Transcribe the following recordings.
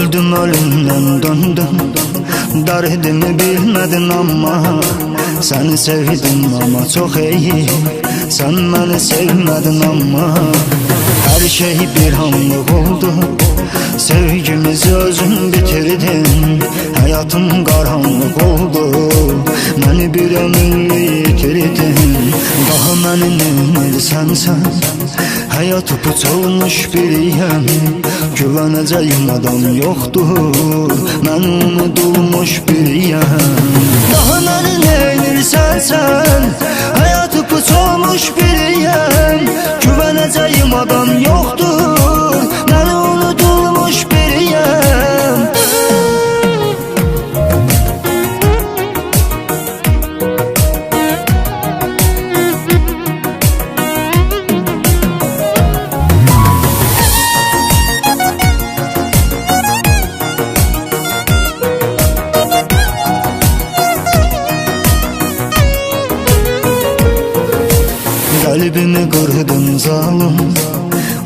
Öldüm ölümden döndüm, derdimi bilmedin ama seni sevdim ama çok iyi. Sen beni sevmedin ama her şey bir anlık oldu. Sevgimizi özün bitirdin, hayatım karanlık oldu. Beni bir ömür yitirdin, daha beni neymirsen sen. Hayat upuç olmuş biriyem, güveneceğim adam yoktur. Ben unutulmuş biriyem, daha beni neymirsen sen. Hayat upuç olmuş biriyem, güveneceğim adam yoktur. Ben unutulmuş biriyem. Kalbimi kırdın zalim,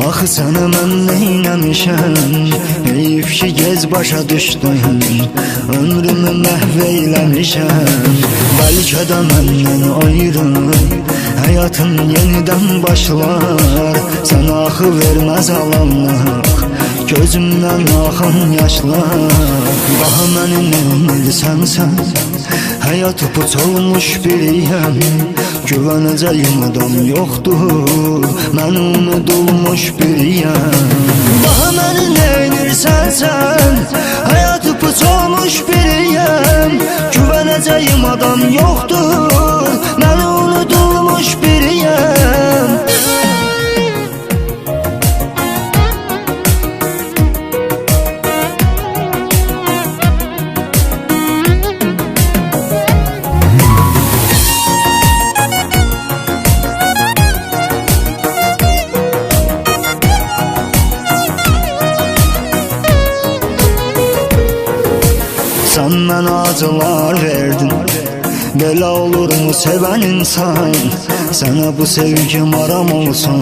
ah sana mən neyləmişəm. Heyif ki gez başa düşdün, ömrümü məhv eyləmişəm. Bəlkə də məndən ayrı həyatın yenidən başlar. Sənə axı verməz alanlıq, gözümdən axan yaşlar. Daha məni neymirsən sən, hayat upuç olmuş biriyəm, güveneceğim adam yoktur. Ben unutulmuş biriyəm, daha beni neymirsən sen. Hayat upuç olmuş biriyəm, güveneceğim adam yoktur. Ben unutulmuş biriyəm. Sen mənə acılar verdin, belə olur mu sevən insan? Sənə bu sevgim aram olsun,